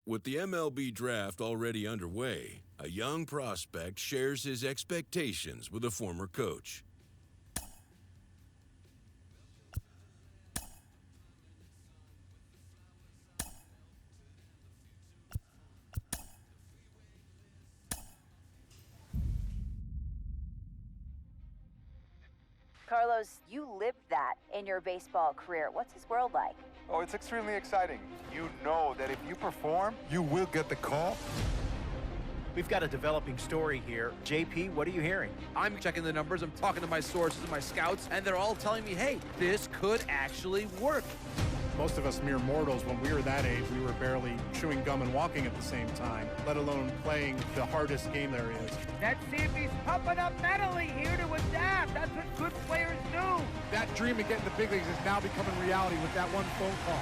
With the MLB draft already underway, a young prospect shares his expectations with a former coach. Carlos, you lived that in your baseball career. What's his world like? Oh, it's extremely exciting. You know that if you perform, you will get the call. We've got a developing story here. JP, what are you hearing? I'm checking the numbers, I'm talking to my sources and my scouts, and they're all telling me, hey, this could actually work. Most of us mere mortals, when we were that age, we were barely chewing gum and walking at the same time, let alone playing the hardest game there is. Let's see if he's pumping up mentally here to adapt. That's what good players do. That dream of getting the big leagues is now becoming reality with that one phone call.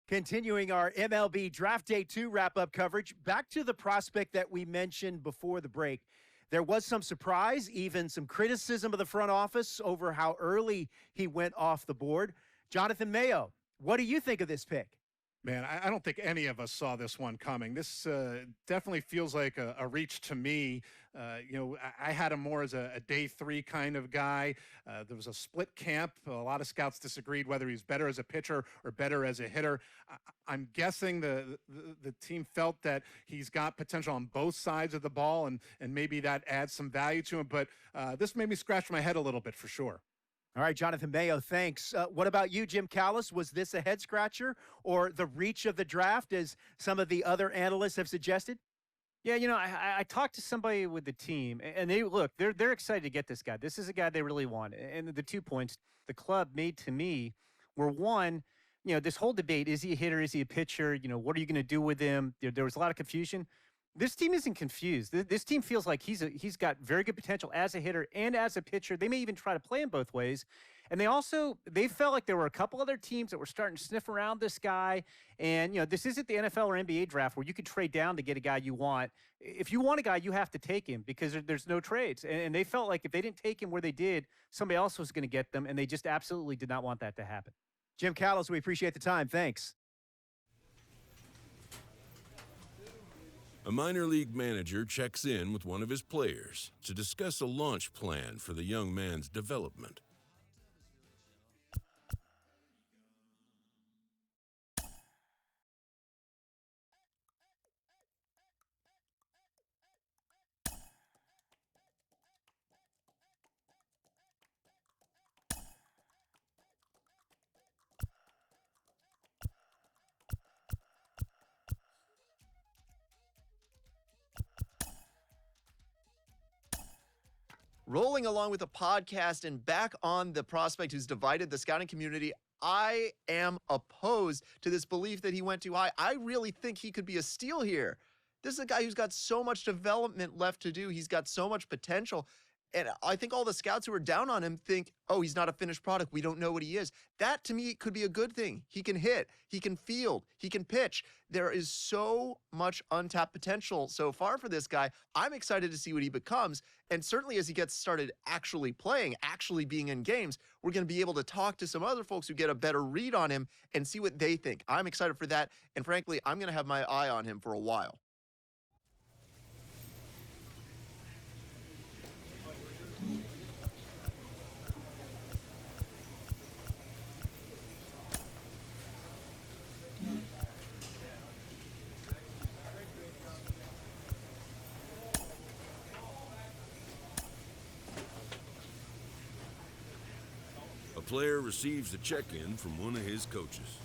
Continuing our MLB Draft Day 2 wrap-up coverage, back to the prospect that we mentioned before the break. There was some surprise, even some criticism of the front office over how early he went off the board. Jonathan Mayo, what do you think of this pick? Man, I don't think any of us saw this one coming. This definitely feels like a reach to me. I had him more as a day 3 kind of guy. There was a split camp. A lot of scouts disagreed whether he's better as a pitcher or better as a hitter. I'm guessing the team felt that he's got potential on both sides of the ball, and maybe that adds some value to him. But this made me scratch my head a little bit for sure. All right, Jonathan Mayo, thanks. What about you, Jim Callis? Was this a head-scratcher or the reach of the draft, as some of the other analysts have suggested? Yeah, I talked to somebody with the team, and they're excited to get this guy. This is a guy they really want. And the 2 points the club made to me were, one, this whole debate, is he a hitter, is he a pitcher, what are you going to do with him? There was a lot of confusion. This team isn't confused. This team feels like he's got very good potential as a hitter and as a pitcher. They may even try to play him both ways. And they felt like there were a couple other teams that were starting to sniff around this guy. And, this isn't the NFL or NBA draft where you can trade down to get a guy you want. If you want a guy, you have to take him because there's no trades. And they felt like if they didn't take him where they did, somebody else was going to get them. And they just absolutely did not want that to happen. Jim Callis, we appreciate the time. Thanks. A minor league manager checks in with one of his players to discuss a launch plan for the young man's development. Rolling along with the podcast and back on the prospect who's divided the scouting community, I am opposed to this belief that he went too high. I really think he could be a steal here. This is a guy who's got so much development left to do. He's got so much potential. And I think all the scouts who are down on him think, oh, he's not a finished product. We don't know what he is. That, to me, could be a good thing. He can hit. He can field. He can pitch. There is so much untapped potential so far for this guy. I'm excited to see what he becomes. And certainly as he gets started actually playing, actually being in games, we're going to be able to talk to some other folks who get a better read on him and see what they think. I'm excited for that. And frankly, I'm going to have my eye on him for a while. A player receives a check-in from one of his coaches.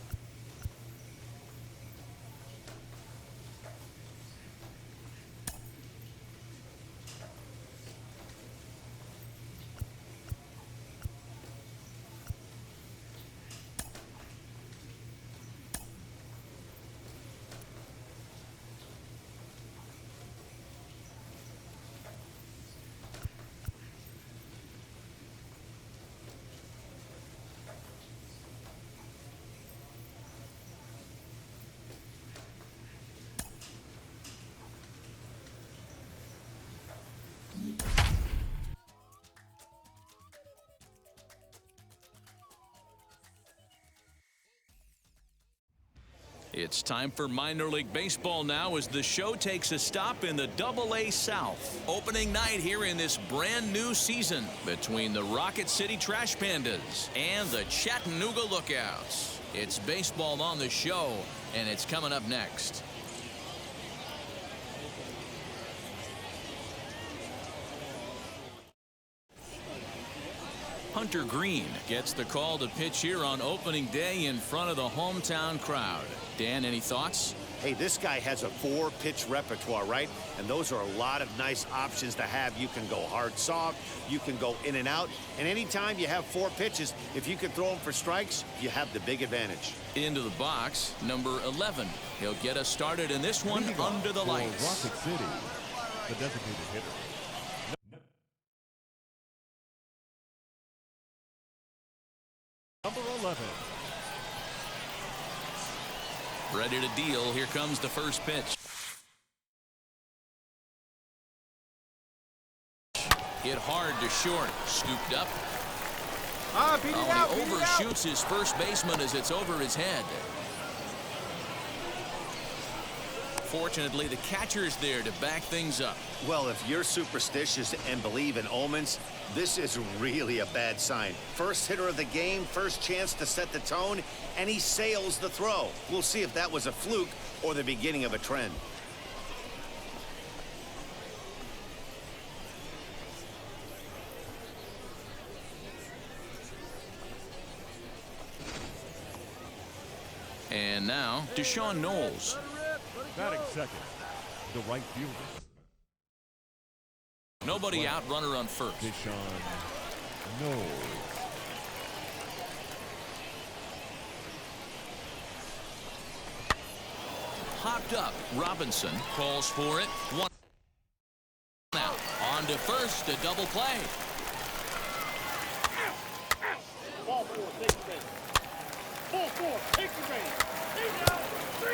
It's time for minor league baseball now as the show takes a stop in the AA South. Opening night here in this brand new season between the Rocket City Trash Pandas and the Chattanooga Lookouts. It's baseball on the show, and it's coming up next. Hunter Green gets the call to pitch here on opening day in front of the hometown crowd. Dan, any thoughts? Hey, this guy has a 4-pitch repertoire, right? And those are a lot of nice options to have. You can go hard, soft, you can go in and out. And anytime you have 4 pitches, if you can throw them for strikes, you have the big advantage. Into the box, number 11. He'll get us started in this one under the lights. Rocket City, the designated hitter. Number 11. Ready to deal. Here comes the first pitch. Hit hard to short. Scooped up. He overshoots his first baseman as it's over his head. Fortunately, the catcher's there to back things up. Well, if you're superstitious and believe in omens, this is really a bad sign. First hitter of the game, first chance to set the tone, and he sails the throw. We'll see if that was a fluke or the beginning of a trend. And now, Deshaun Knowles. Batting second, the right fielder. Nobody out, runner on first. Deshaun Knowles. Hopped up. Robinson calls for it. One out. On to first, a double play. Ball 4, take the base. Ball 4, take the base. Take out 3.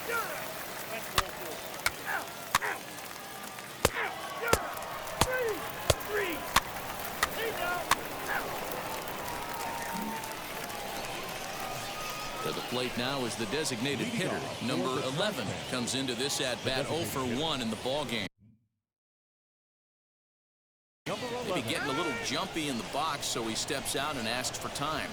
That's ball 4. Out. Three. Take out. To the plate now is the designated hitter. Number 11 comes into this at-bat 0 for 1 in the ballgame. Maybe getting a little jumpy in the box, so he steps out and asks for time.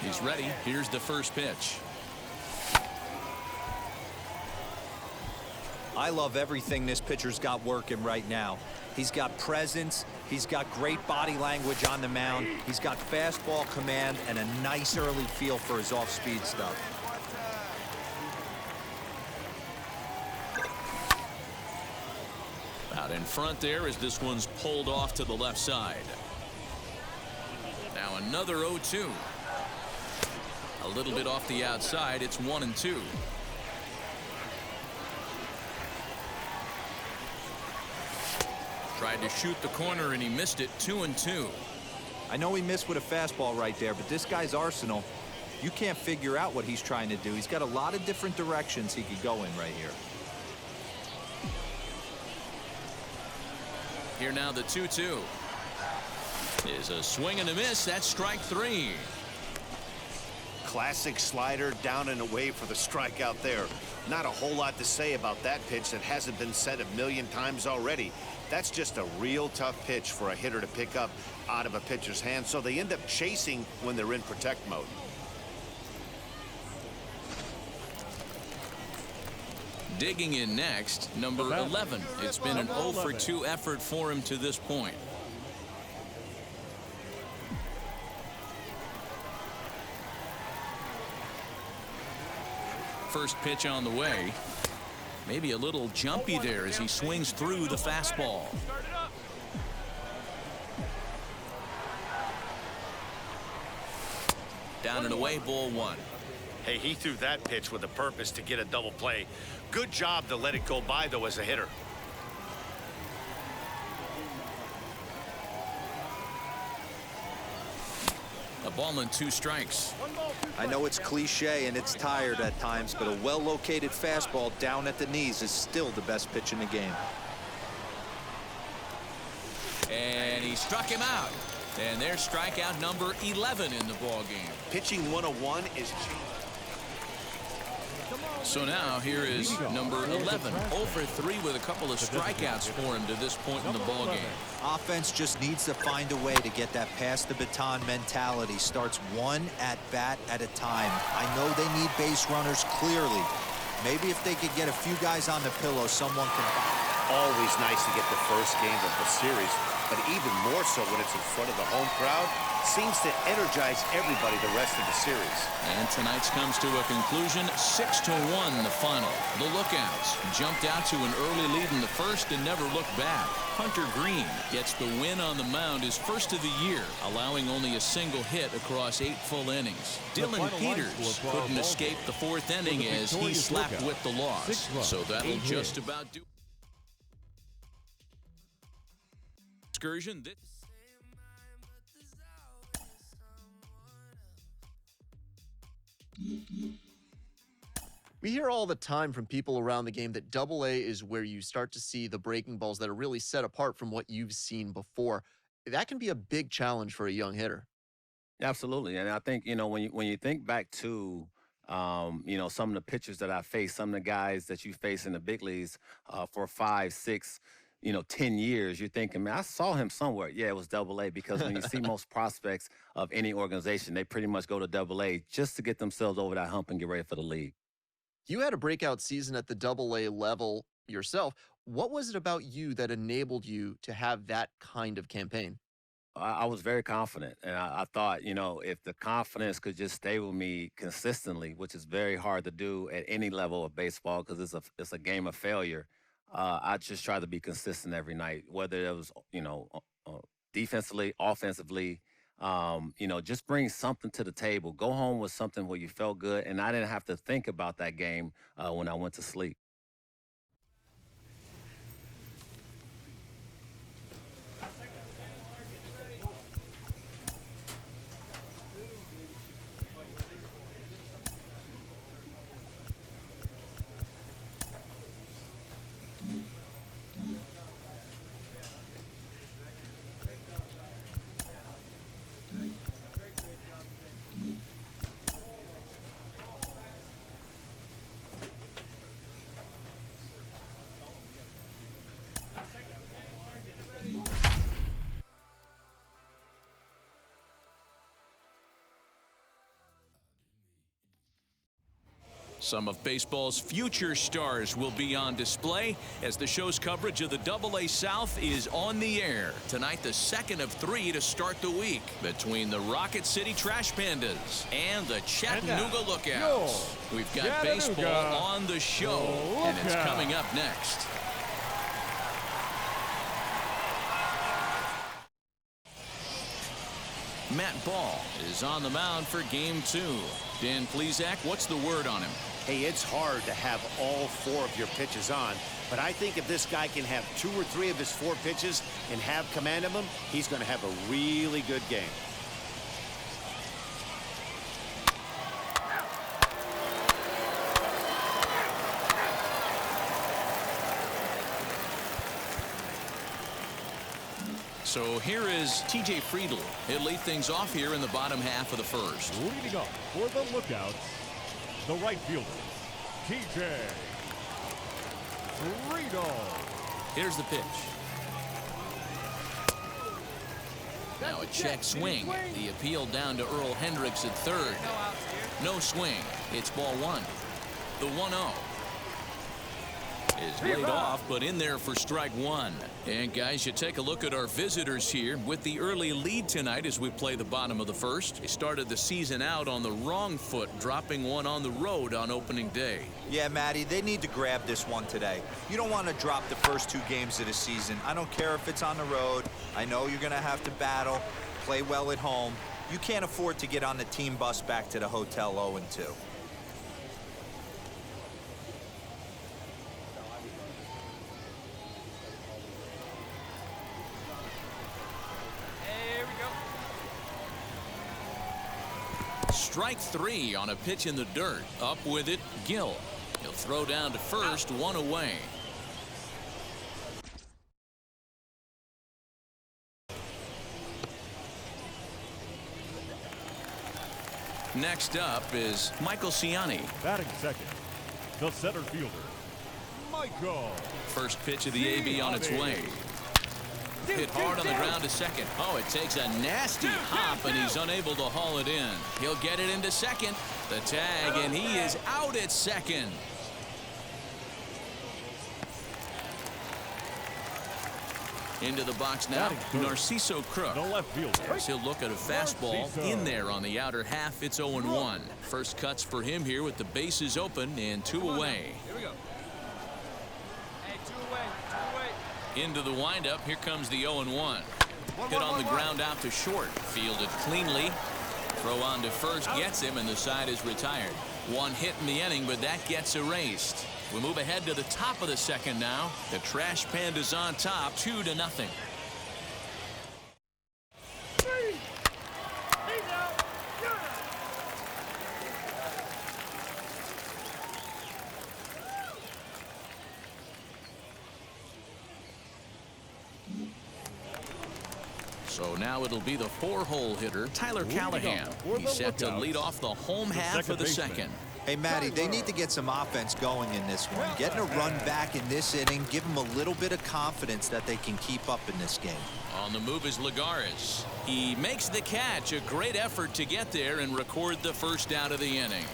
He's ready. Here's the first pitch. I love everything this pitcher's got working right now. He's got presence. He's got great body language on the mound. He's got fastball command and a nice early feel for his off-speed stuff. Out in front there as this one's pulled off to the left side. Now another 0-2. A little bit off the outside. It's 1-2. Tried to shoot the corner and he missed it. 2-2. I know he missed with a fastball right there, but this guy's arsenal, you can't figure out what he's trying to do. He's got a lot of different directions he could go in right here. Here now the 2-2 is a swing and a miss. That's strike 3. Classic slider down and away for the strikeout there. Not a whole lot to say about that pitch that hasn't been said a million times already. That's just a real tough pitch for a hitter to pick up out of a pitcher's hand, so they end up chasing when they're in protect mode. Digging in next, number 11. It's been an 0 for 2 effort for him to this point. First pitch on the way. Maybe a little jumpy there as he swings through the fastball. Down and away, ball 1. Hey, he threw that pitch with a purpose to get a double play. Good job to let it go by, though, as a hitter. A ball and 2 strikes. I know it's cliche and it's tired at times, but a well-located fastball down at the knees is still the best pitch in the game. And he struck him out. And there's strikeout number 11 in the ball game. Pitching 101 is. So now here is number 11, 0 for 3 with a couple of strikeouts for him to this point in the ball game. Offense just needs to find a way to get that pass the baton mentality. Starts one at bat at a time. I know they need base runners clearly. Maybe if they could get a few guys on the pillow, someone can. Always nice to get the first game of the series, but even more so when it's in front of the home crowd. Seems to energize everybody the rest of the series. And tonight's comes to a conclusion, 6-1 the final. The Lookouts jumped out to an early lead in the first and never looked back. Hunter Green gets the win on the mound, his first of the year, allowing only a single hit across 8 full innings. Dylan Peters couldn't escape the 4th inning as he slapped with the loss. So that'll just about do excursion. We hear all the time from people around the game that Double-A is where you start to see the breaking balls that are really set apart from what you've seen before. That can be a big challenge for a young hitter. Absolutely, and I think, you know, when you think back to you know, some of the pitchers that I faced, some of the guys that you face in the big leagues for 5, 6, 10 years, you're thinking, man, I saw him somewhere. Yeah, it was Double-A, because when you see most prospects of any organization, they pretty much go to Double-A just to get themselves over that hump and get ready for the league. You had a breakout season at the Double-A level yourself. What was it about you that enabled you to have that kind of campaign? I was very confident, and I thought, if the confidence could just stay with me consistently, which is very hard to do at any level of baseball because it's a game of failure. I just try to be consistent every night, whether it was, defensively, offensively, just bring something to the table. Go home with something where you felt good, and I didn't have to think about that game when I went to sleep. Some of baseball's future stars will be on display as the show's coverage of the Double-A South is on the air. Tonight, the second of 3 to start the week between the Rocket City Trash Pandas and the Chattanooga Lookouts. We've got baseball on the show, and it's coming up next. Matt Ball is on the mound for Game 2. Dan Plesac, what's the word on him? Hey, it's hard to have all 4 of your pitches on, but I think if this guy can have 2 or 3 of his 4 pitches and have command of them, he's going to have a really good game. So here is T.J. Friedl. He'll lead things off here in the bottom half of the first. Leading up for the Lookouts, the right fielder, T.J. Friedl. Here's the pitch. Now a check swing. The appeal down to Earl Hendricks at third. No swing. It's ball 1. The 1-0. Is laid off, but in there for strike 1. And guys, you take a look at our visitors here with the early lead tonight as we play the bottom of the first. They started the season out on the wrong foot, dropping one on the road on opening day. Yeah, Matty, they need to grab this one today. You don't want to drop the first 2 games of the season. I don't care if it's on the road. I know you're going to have to battle, play well at home. You can't afford to get on the team bus back to the hotel 0-2. Strike 3 on a pitch in the dirt. Up with it, Gill. He'll throw down to first, 1 away. Next up is Michael Ciani. Batting second, the center fielder, Michael. First pitch of the AB on its way. Hit hard on the ground to second. Oh, it takes a nasty hop, and he's unable to haul it in. He'll get it into second. The tag, and he is out at second. Into the box now, Narciso Crook. The left fielder. He'll look at a fastball in there on the outer half. It's 0-1. First cuts for him here with the bases open and 2 away. Here we go. Hey, 2 away. 2 away. Into the windup. Here comes the 0-1. Hit on the ground out to short. Fielded cleanly. Throw on to first gets him, and the side is retired. 1 hit in the inning, but that gets erased. We move ahead to the top of the second now. The Trash Pandas on top, 2-0. So now it'll be the 4-hole hitter, Tyler Callahan. He's set to lead off the home half of the second. Hey, Matty, they need to get some offense going in this one. Getting a run back in this inning, give them a little bit of confidence that they can keep up in this game. On the move is Lagares. He makes the catch. A great effort to get there and record the first out of the inning.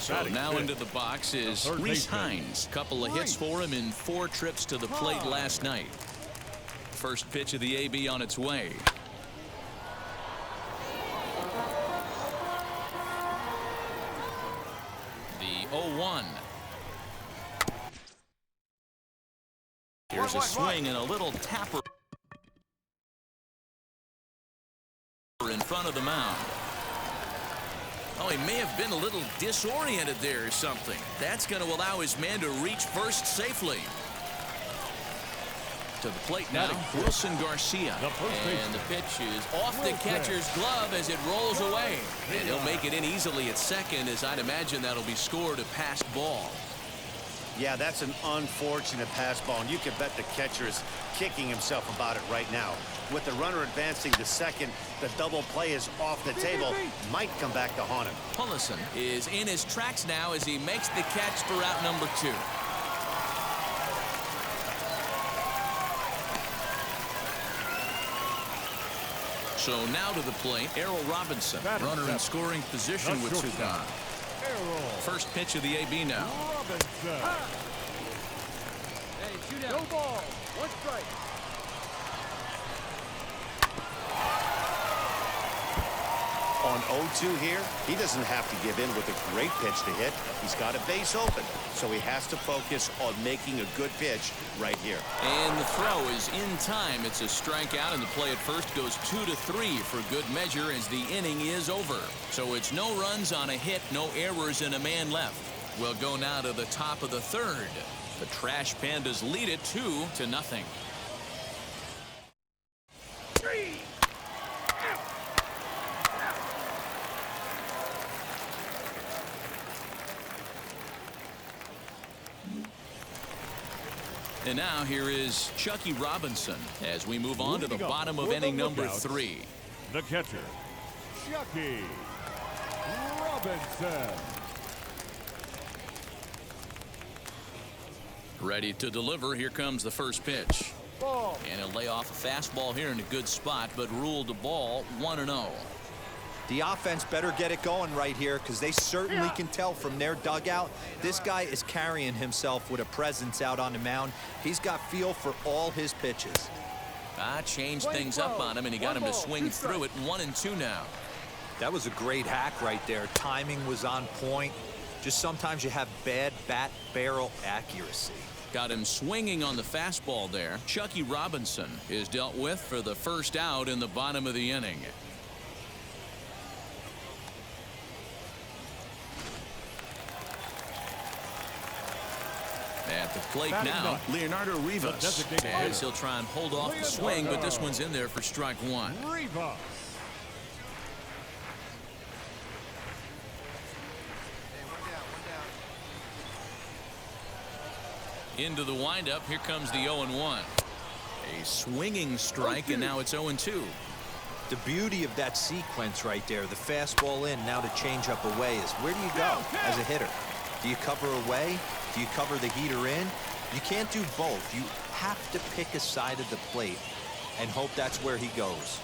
So now into the box is Reese Hines. Couple of hits for him in 4 trips to the plate last night. First pitch of the AB on its way. The 0-1. Here's a swing and a little tapper in front of the mound. Oh, he may have been a little disoriented there or something. That's going to allow his man to reach first safely. To the plate now, Wilson Garcia. And the pitch is off the catcher's glove as it rolls away. And he'll make it in easily at second, as I'd imagine that'll be scored a passed ball. Yeah, that's an unfortunate pass ball, and you can bet the catcher is kicking himself about it right now. With the runner advancing to second, the double play is off the table. Might come back to haunt him. Pullison is in his tracks now as he makes the catch for out number 2. So now to the plate, Errol Robinson, runner in scoring position with 2 gone. First pitch of the AB now. Hey, 2 down. No ball. 1 strike. On 0-2 here, he doesn't have to give in with a great pitch to hit. He's got a base open, so he has to focus on making a good pitch right here. And the throw is in time. It's a strikeout, and the play at first goes 2-3 for good measure as the inning is over. So it's no runs on a hit, no errors, and a man left. We'll go now to the top of the 3rd. The Trash Pandas lead it 2-0. And now here is Chucky Robinson as we move on to the bottom of inning number 3. The catcher, Chucky Robinson. Ready to deliver. Here comes the first pitch. Ball. And he'll lay off a fastball here in a good spot, but ruled a ball 1-0. The offense better get it going right here because they certainly can tell from their dugout. This guy is carrying himself with a presence out on the mound. He's got feel for all his pitches. Changed things up on him, and he got him to swing through it. 1-2 now. That was a great hack right there. Timing was on point. Just sometimes you have bad bat barrel accuracy. Got him swinging on the fastball there. Chucky Robinson is dealt with for the first out in the bottom of the inning. At the plate now, Leonardo Rivas, as he'll try and hold off the swing, but this one's in there for strike 1. Into the windup. Here comes the 0-1. A swinging strike, and now it's 0-2. The beauty of that sequence right there, the fastball in, now the changeup away, is where do you go as a hitter? Do you cover away? Do you cover the heater in? You can't do both. You have to pick a side of the plate and hope that's where he goes.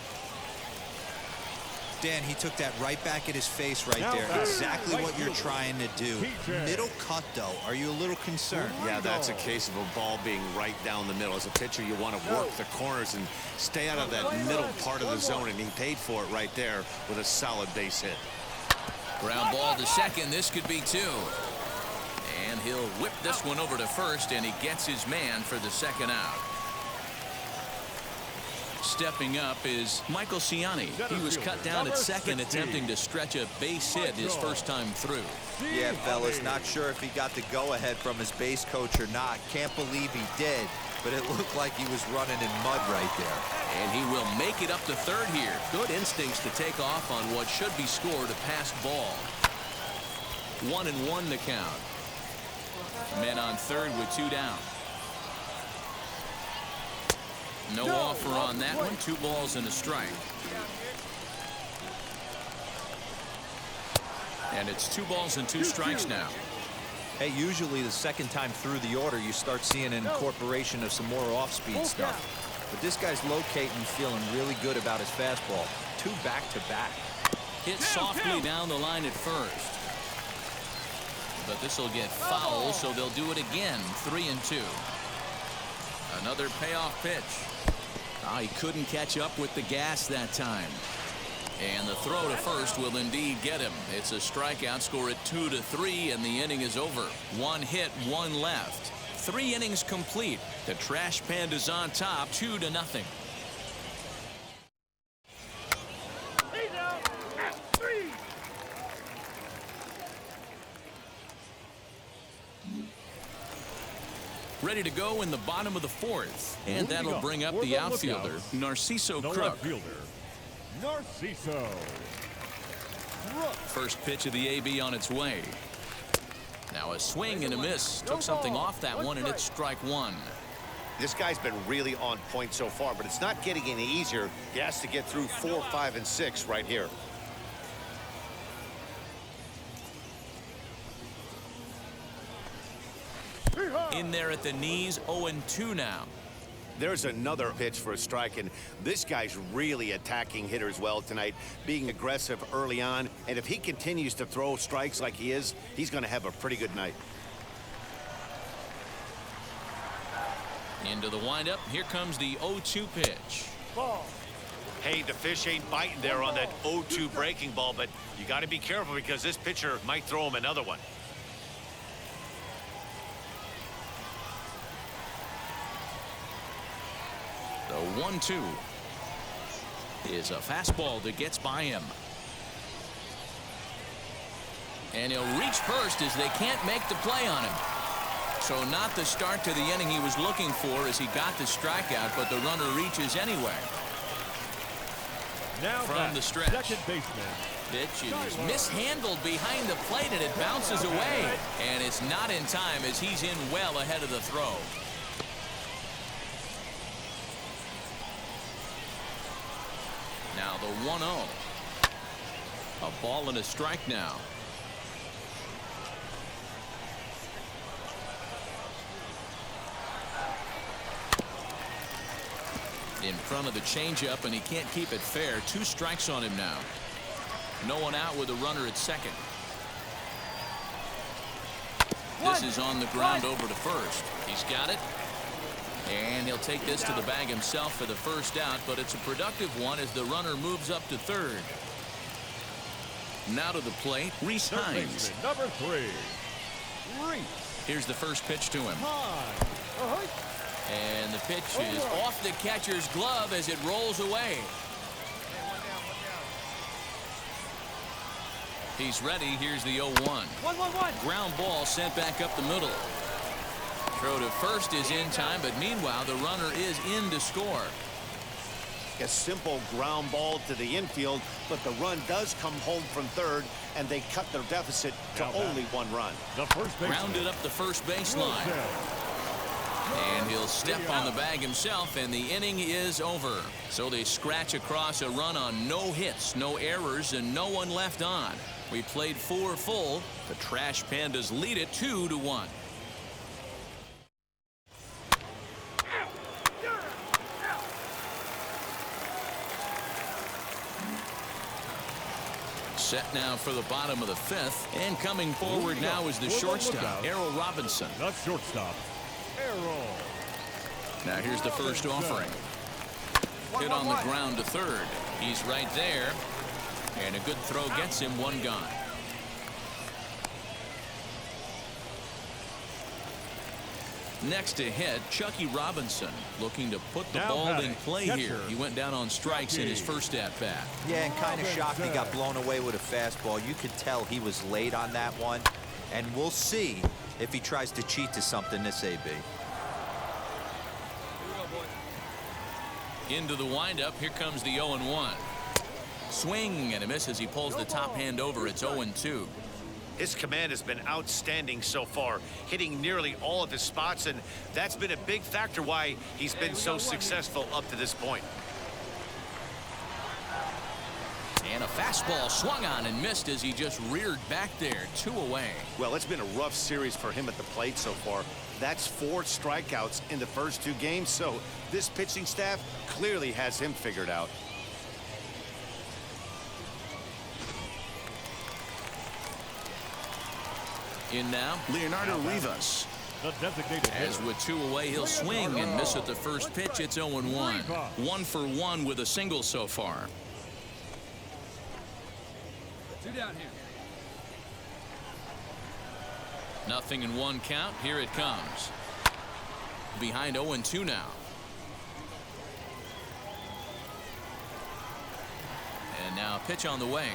Dan, he took that right back at his face right there. Exactly what you're trying to do. Middle cut, though. Are you a little concerned? Yeah, that's a case of a ball being right down the middle. As a pitcher, you want to work the corners and stay out of that middle part of the zone, and he paid for it right there with a solid base hit. Ground ball to second. This could be 2. And he'll whip this one over to first, and he gets his man for the second out. Stepping up is Michael Ciani. He was cut down at second, attempting to stretch a base hit his first time through. Yeah, fellas, not sure if he got the go-ahead from his base coach or not. Can't believe he did, but it looked like he was running in mud right there. And he will make it up to third here. Good instincts to take off on what should be scored a passed ball. 1-1 the count. Men on third with 2 down. No offer on that one. 2 balls and a strike. And it's 2 balls and 2 strikes now. Hey, usually the second time through the order, you start seeing an incorporation of some more off-speed stuff. But this guy's locating, feeling really good about his fastball. 2 back-to-back. Hit softly down the line at first. But this will get foul, so they'll do it again. 3-2. Another payoff pitch. He couldn't catch up with the gas that time. And the throw to first will indeed get him. It's a strikeout. Score at 2-3, and the inning is over. 1 hit, 1 left. 3 innings complete. The Trash Pandas on top, 2-0. Ready to go in the bottom of the 4th. And that'll bring up the outfielder, Narciso Crook. Narciso. First pitch of the AB on its way. Now a swing and a miss. Took something off that one, and it's strike 1. This guy's been really on point so far, but it's not getting any easier. He has to get through 4, 5, and 6 right here. In there at the knees, 0-2 now. There's another pitch for a strike, and this guy's really attacking hitters well tonight, being aggressive early on. And if he continues to throw strikes like he is, he's going to have a pretty good night. Into the windup. Here comes the 0-2 pitch. Hey, the fish ain't biting there on that 0-2 breaking ball, but you got to be careful because this pitcher might throw him another one. The 1-2 is a fastball that gets by him. And he'll reach first as they can't make the play on him. So not the start to the inning he was looking for as he got the strikeout, but the runner reaches anyway. Now from the stretch. Second baseman. Pitch is mishandled behind the plate, and it bounces away. And it's not in time as he's in well ahead of the throw. Now the 1-0. A ball and a strike now. In front of the changeup, and he can't keep it fair. 2 strikes on him now. No one out with a runner at second. This is on the ground over to first. He's got it. And he'll take this to the bag himself for the first out, but it's a productive one as the runner moves up to third. Now to the plate, Reese Hines. Number 3. Reese. Here's the first pitch to him. And the pitch is off the catcher's glove as it rolls away. He's ready. Here's the 0-1. Ground ball sent back up the middle. Throw to first is in time, but meanwhile the runner is in to score. A simple ground ball to the infield, but the run does come home from third, and they cut their deficit to only 1 run. The first baseman. Grounded up the first baseline. And he'll step on the bag himself, and the inning is over. So they scratch across a run on no hits, no errors, and no one left on. We played 4 full. The Trash Pandas lead it 2-1. Set now for the bottom of the 5th, and coming forward now is the shortstop, Errol Robinson. The shortstop, Errol. Now here's the first offering. Hit on the ground to third. He's right there, and a good throw gets him 1 gone. Next to hit, Chucky Robinson, looking to put the ball in play here. He went down on strikes in his first at-bat. Yeah, and kind of shocked he got blown away with a fastball. You could tell he was late on that one, and we'll see if he tries to cheat to something this AB. Into the windup, here comes the 0-1. Swing and a miss as he pulls the top hand over. It's 0-2. His command has been outstanding so far, hitting nearly all of his spots, and that's been a big factor why he's been so successful up to this point. And a fastball swung on and missed as he just reared back there. 2 away. Well, it's been a rough series for him at the plate so far. That's 4 strikeouts in the first 2 games, so this pitching staff clearly has him figured out. In now, Leonardo Rivas. The designated As with 2 away, he'll swing and miss at the first pitch. It's 0-1. 1 for 1 with a single so far. 2 down here. Nothing in 1 count. Here it comes. Behind 0-2 now. And now pitch on the way.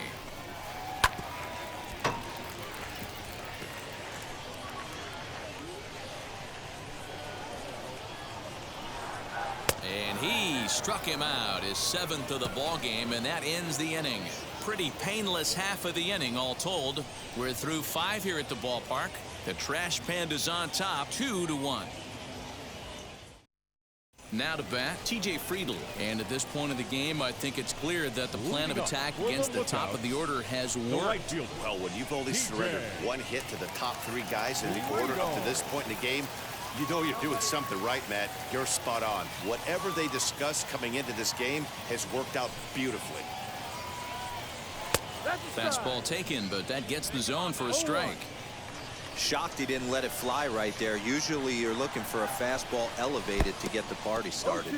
And he struck him out, his 7th of the ball game, and that ends the inning. Pretty painless half of the inning, all told. We're through 5 here at the ballpark. The Trash Pandas on top, 2-1. Now to bat, TJ Friedl. And at this point of the game, I think it's clear that the plan of attack against the top of the order has worked. Well, when you've only surrendered 1 hit to the top 3 guys in the order up to this point in the game, you know you're doing something right, Matt. You're spot on. Whatever they discussed coming into this game has worked out beautifully. Fastball taken, but that gets the zone for a strike. Shocked he didn't let it fly right there. Usually you're looking for a fastball elevated to get the party started.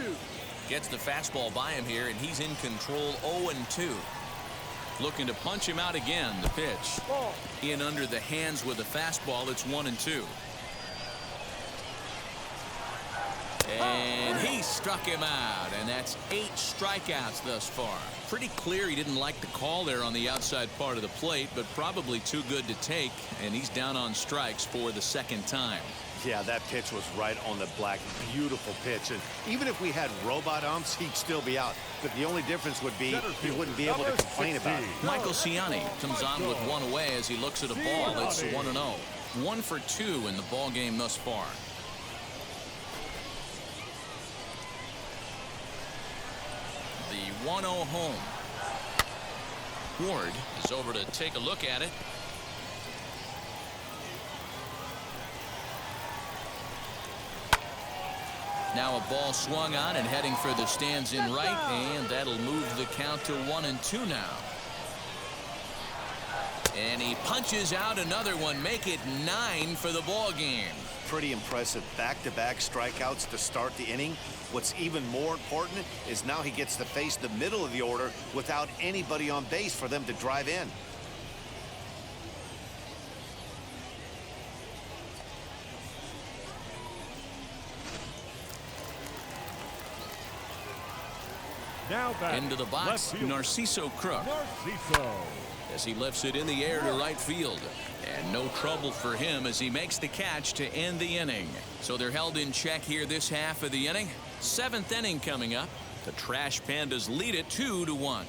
Gets the fastball by him here, and he's in control. 0-2. Looking to punch him out again. The pitch in under the hands with the fastball. It's 1-2. And he struck him out, and that's 8 strikeouts thus far. Pretty clear he didn't like the call there on the outside part of the plate, but probably too good to take, and he's down on strikes for the 2nd time. Yeah, that pitch was right on the black. Beautiful pitch. And even if we had robot umps, he'd still be out. But the only difference would be he wouldn't be able to complain about it. Michael Ciani comes on with 1 away as he looks at a ball. It's 1-0. 1 for 2 in the ball game thus far. The 1-0 home. Ward is over to take a look at it. Now a ball swung on and heading for the stands in right, and that'll move the count to 1-2 now. And he punches out another one, make it 9 for the ball game. Pretty impressive back-to-back strikeouts to start the inning. What's even more important is now he gets to face the middle of the order without anybody on base for them to drive in. Now back into the box, Narciso Crook. As he lifts it in the air to right field. And no trouble for him as he makes the catch to end the inning. So they're held in check here this half of the inning. 7th inning coming up. The Trash Pandas lead it 2-1.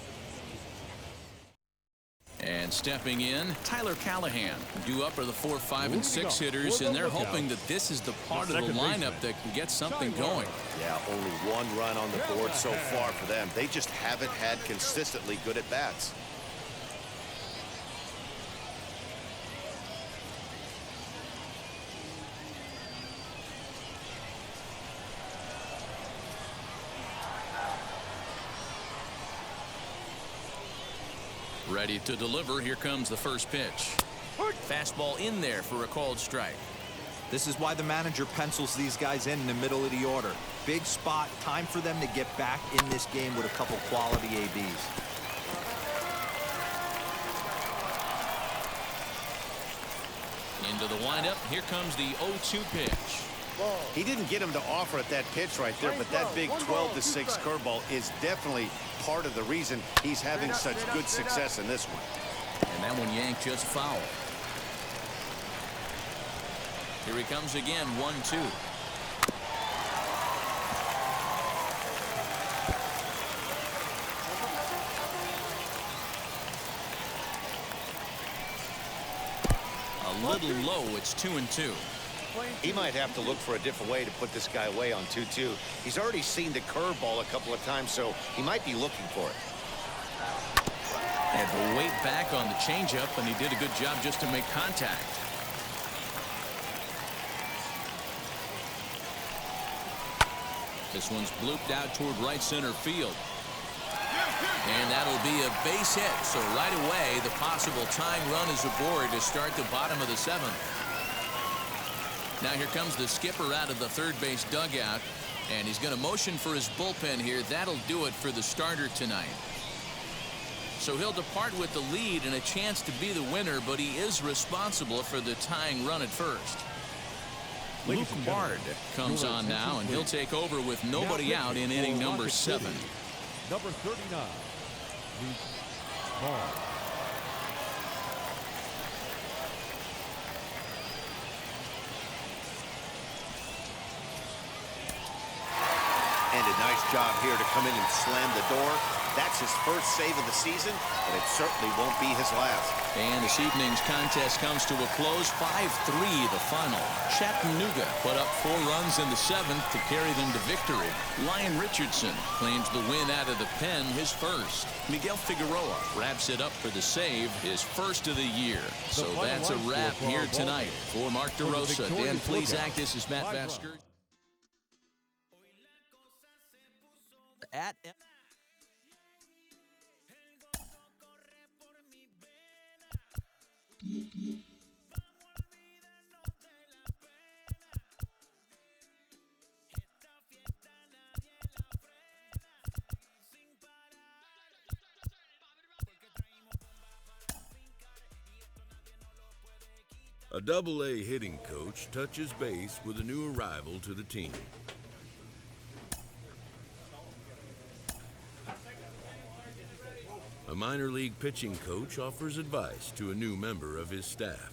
And stepping in, Tyler Callahan. Due up are the 4, 5, and 6 hitters, and they're hoping that this is the part of the lineup that can get something going. Yeah, only one run on the board so far for them. They just haven't had consistently good at-bats. Ready to deliver. Here comes the first pitch. Fastball in there for a called strike. This is why the manager pencils these guys in the middle of the order. Big spot, time for them to get back in this game with a couple quality ABs. Into the windup. Here comes the 0-2 pitch. He didn't get him to offer at that pitch right there, but that big 12-6 curveball is definitely part of the reason he's having such good success in this one. And that one yanked just foul. Here he comes again, 1-2. A little low, it's 2-2. He might have to look for a different way to put this guy away on 2-2. He's already seen the curveball a couple of times, so he might be looking for it. Had to wait back on the changeup, and he did a good job just to make contact. This one's blooped out toward right center field. And that'll be a base hit, so right away the possible tying run is aboard to start the bottom of the 7th. Now here comes the skipper out of the third base dugout, and he's going to motion for his bullpen here. That'll do it for the starter tonight. So he'll depart with the lead and a chance to be the winner, but he is responsible for the tying run at first. Luke Bard comes on now, and he'll take over with nobody out in inning number 7. Number 39, Luke Bard. And a nice job here to come in and slam the door. That's his first save of the season, but it certainly won't be his last. And this evening's contest comes to a close, 5-3 the final. Chattanooga put up 4 runs in the 7th to carry them to victory. Lyon Richardson claims the win out of the pen, his first. Miguel Figueroa wraps it up for the save, his first of the year. So that's a wrap here tonight. For Mark DeRosa, Dan Plesac, this is Matt Vasker. At A Double-A hitting coach touches base with a new arrival to the team. A minor league pitching coach offers advice to a new member of his staff.